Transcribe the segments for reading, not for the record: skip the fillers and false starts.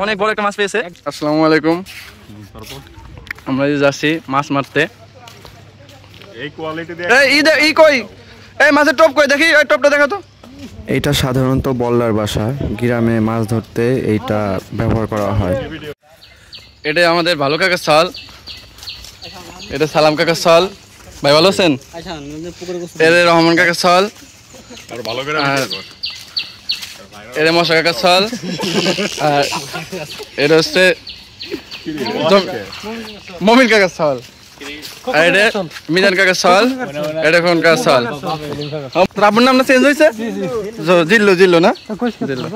অনেক বড় একটা মাছ পেয়েছে। আসসালামু আলাইকুম, আমরা যাচ্ছি মাছ মারতে। মাছের টপ কই দেখি, ওই টপটা দেখা তো। এটা সাধারণত বল্লার বাসা, গ্রামে মাছ ধরতে এইটা ব্যবহার করা হয়। এটা আমাদের ভালো কাকার চাল, এটা সালাম কাকার চাল। ভাই ভালো আছেন? এটা রহমান কাকার চাল, এটা মশা কাকার চাল, আর এটা হচ্ছে মমিন কাকার চাল, আর এটা মিজান কাকার চাল, এটা কোন কাকার চাল। আপনার নামটা চেঞ্জ হয়েছে, জিল্লু জিল্লু না জিল্লু।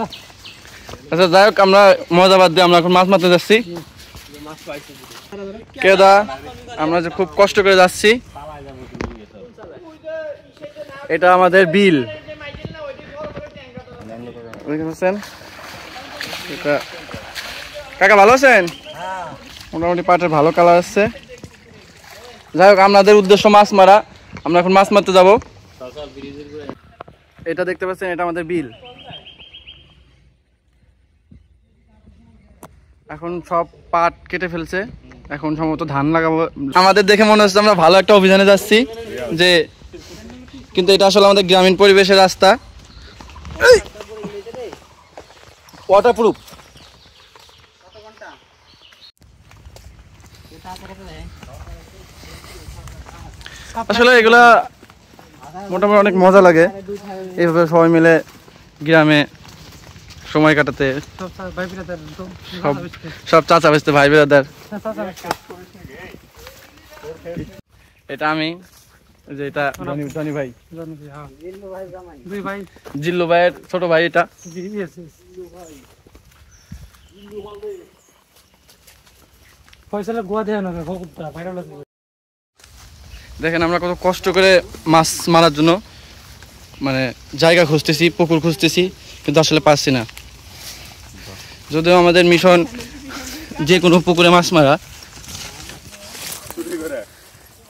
আচ্ছা যাই হোক, আমরা মজা বাদ দিয়ে আমরা এখন মাছ মারতে যাচ্ছি। কেদা আমরা যে খুব কষ্ট করে যাচ্ছি। এটা আমাদের বিল, এটা কাকা ভালো আছেন? মোটামুটি পাটের ভালো কালার আসছে। যাই হোক, আমাদের উদ্দেশ্য মাছ মারা, আমরা এখন মাছ মারতে যাব। এটা দেখতে পাচ্ছেন, এটা আমাদের বিল। এখন সব পাট কেটে ফেলছে, এখন সম্ভবত ধান লাগাবো। আমাদের দেখে মনে হচ্ছে আমরা ভালো একটা অভিযানে যাচ্ছি যে, কিন্তু এটা আসলে আমাদের গ্রামীণ পরিবেশের রাস্তা, ওয়াটারপ্রুফ। আসলে এগুলা মোটামুটি অনেক মজা লাগে এইভাবে সবাই মিলে গ্রামে সময় কাটাতে। সব চাচা বেচতে ভাই বেড়াদার। এটা আমি, যে এটা জনি ভাই, জিল্লু ভাইয়ের ছোট ভাই। এটা দেখেন আমরা কত কষ্ট করে মাছ মারার জন্য মানে জায়গা খুঁজতেছি, পুকুর খুঁজতেছি, কিন্তু আসলে পাচ্ছি না। যদিও আমাদের মিশন যে কোনো পুকুরে মাছ মারা,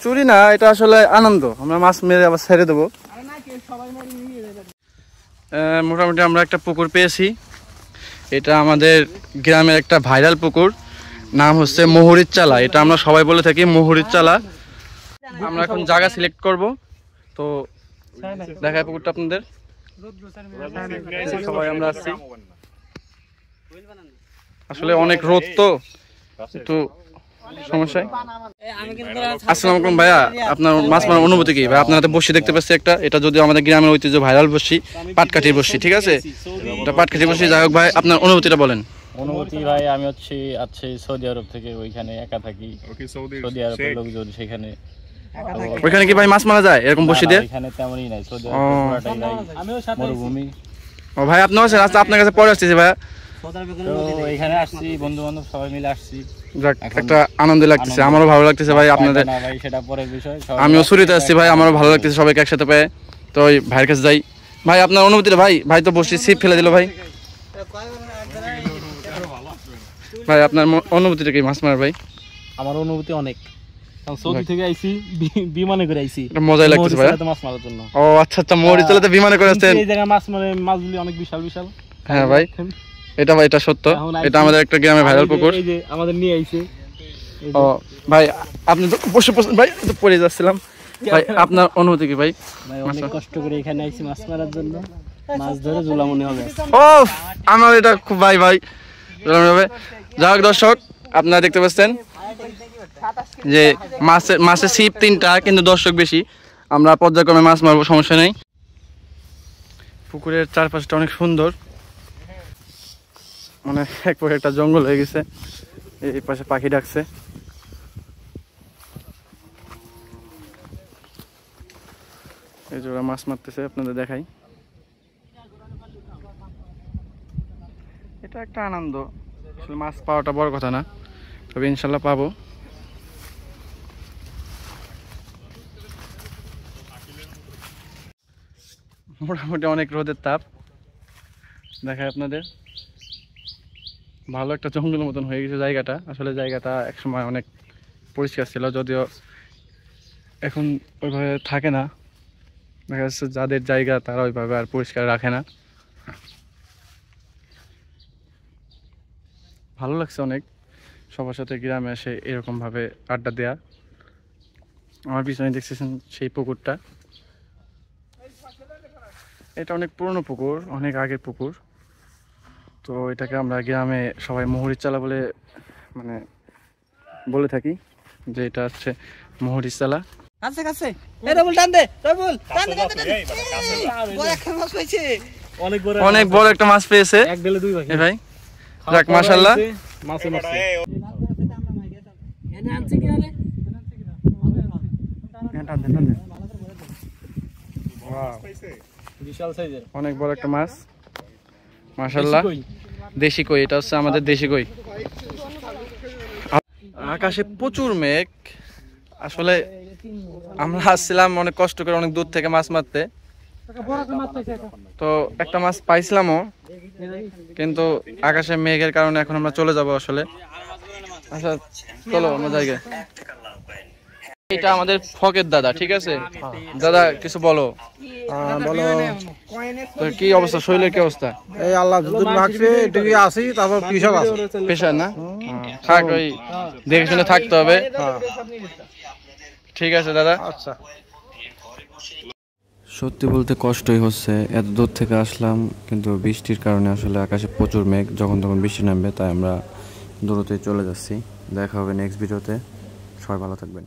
চুরি না, এটা আসলে আনন্দ। আমরা মাছ মেরে আবার ছেড়ে দেবো। মোটামুটি আমরা একটা পুকুর পেয়েছি। এটা আমাদের গ্রামের একটা ভাইরাল পুকুর, নাম হচ্ছে মহুরির চালা। এটা আমরা সবাই বলে থাকি মহুরির চালা। আমরা এখন জায়গা সিলেক্ট করব, তো দেখায় পুকুরটা আপনাদের। সবাই আমরা আসছি, আসলে অনেক রোদ তো একটু সমস্যা। আসসালামু আলাইকুম ভাইয়া, আপনার মাছ মারার অনুভূতি কি? ভাই আপনার হাতে বসি দেখতে পাচ্ছি একটা, এটা যদিও আমাদের গ্রামের ঐতিহ্য ভাইরাল বসি, পাটকাঠির বসি, ঠিক আছে? এটা পাটকাঠির বসি। যাই হোক ভাই, আপনার অনুভূতিটা বলেন। অনুভূতি ভাই, আমি আছি সৌদি আরব থেকে, ওইখানে একা থাকি। সৌদি আরবের লোকজন সেখানে, ওইখানে কি ভাই মাছ মারা যায় এরকম বসি দিয়ে? এখানে তেমনই নাই, সৌদি আরব মরুভূমি। ও ভাই আপনিও আছেন? আচ্ছা আপনার কাছে পরে আসতেছি ভাইয়া। তো এখানে আসছি, বন্ধু বান্ধব সবাই মিলে আসছি, একটা আনন্দ লাগতেছে, আমারও ভালো লাগতেছে ভাই। আপনাদের সেটা পরের বিষয়। আমিও ছুটিতে আসছি ভাই, আমারও ভালো লাগতেছে সবাইকে একসাথে পেয়ে। তো ওই ভাইয়ের কাছে যাই। ভাই আপনার অনুভূতিটা? ভাই ভাই তো বসে ছিপ ফেলে দিল ভাই। ভাই আপনার অনুভূতিটা কি মাছ মারার? ভাই আমার অনুভূতি অনেক, সৌদি থেকে আইছি, বিমানে করে আইছি, মজাই লাগতেছে ভাই মাছ মারার জন্য। ও আচ্ছা আচ্ছা, মরিচলাতে বিমানে করে আসছেন? এই জায়গায় মাছ মানে মাছগুলি অনেক বিশাল বিশাল। হ্যাঁ ভাই, এটা ভাই এটা সত্য। এটা আমাদের একটা গ্রামে ভাইরাল পুকুর। এই যে আমাদের নিয়ে আইছে। ও ভাই আপনি তো বসে বসে ভাই তো পড়ে যাচ্ছিলাম। ভাই আপনার অনুভূতি কি ভাই? অনেক কষ্ট করে এখানে আইছি মাছ মারার জন্য, মাছ ধরে ঝোলা মনে হবে। ও আমার এটা খুব ভাই ভাই ঝোলা মনে হবে। যাই হোক দর্শক, আপনারা দেখতে পাচ্ছেন যে মাছের ছিপ 3টা, কিন্তু দর্শক বেশি। আমরা পর্যায়ক্রমে মাছ মারবো, সমস্যা নেই। পুকুরের চারপাশটা অনেক সুন্দর, মানে একবারে একটা জঙ্গল হয়ে গেছে। এই পাশে পাখি ডাকছে। এই যে ওরা মাছ মারতেছে, আপনাদের দেখাই। এটা একটা আনন্দ, আসলে মাছ পাওয়াটা বড় কথা না, তবে ইনশাল্লাহ পাবো। মোটামুটি অনেক রোদের তাপ দেখায় আপনাদের। ভালো একটা জঙ্গলের মতন হয়ে গেছে জায়গাটা। আসলে জায়গাটা একসময় অনেক পরিষ্কার ছিল, যদিও এখন ওইভাবে থাকে না। দেখা যাচ্ছে যাদের জায়গা তারা ওইভাবে আর পরিষ্কার রাখে না। ভালো লাগছে অনেক সবার সাথে গ্রামে এসে এরকমভাবে আড্ডা দেয়া। আমার পিছনে দেখতেছেন সেই পুকুরটা, এটা অনেক পুরনো পুকুর, অনেক আগের পুকুর। তো এটাকে আমরা গ্রামে সবাই মুহুরির চালা বলে মানে বলে থাকি, যে এটা হচ্ছে মুহুরির চালা। কাছে কাছে এ ডাবল টান দে, ডাবল টান দে, বড় একটা মাছ পাইছে, অনেক বড় একটা মাছ পেয়েছে এক বেলে দুই ভাই এ ভাই। যাক মাশাআল্লাহ। মাছে মারছে এনে আনছে কি রে? বিশাল সাইজের অনেক বড় একটা মাছ মাশাআল্লাহ। দেশি কই, এটা হচ্ছে আমাদের দেশি কই। আকাশে প্রচুর মেঘ। আসলে আমরা আসছিলাম অনেক কষ্ট করে অনেক দূর থেকে মাছ মারতে, তো একটা মাছ পাইছিলামও, কিন্তু আকাশে মেঘের কারণে এখন আমরা চলে যাব আসলে। আচ্ছা চলো আমরা জায়গা। এটা আমাদের ফকের দাদা, ঠিক আছে দাদা কিছু বলো। বলো তো কি অবস্থা, শরীরের কি অবস্থা? এই আল্লাহ দুধ মাখছে এটুকুই আসি, তারপর কৃষক আছে পেশা না থাক, ওই দেখে শুনে থাকতে হবে। ঠিক আছে দাদা। আচ্ছা সত্যি বলতে কষ্টই হচ্ছে, এত দূর থেকে আসলাম কিন্তু বৃষ্টির কারণে আসলে আকাশে প্রচুর মেঘ, যখন তখন বৃষ্টি নামবে, তাই আমরা দূরতেই চলে যাচ্ছি। দেখা হবে নেক্সট ভিডিওতে, সবাই ভালো থাকবেন।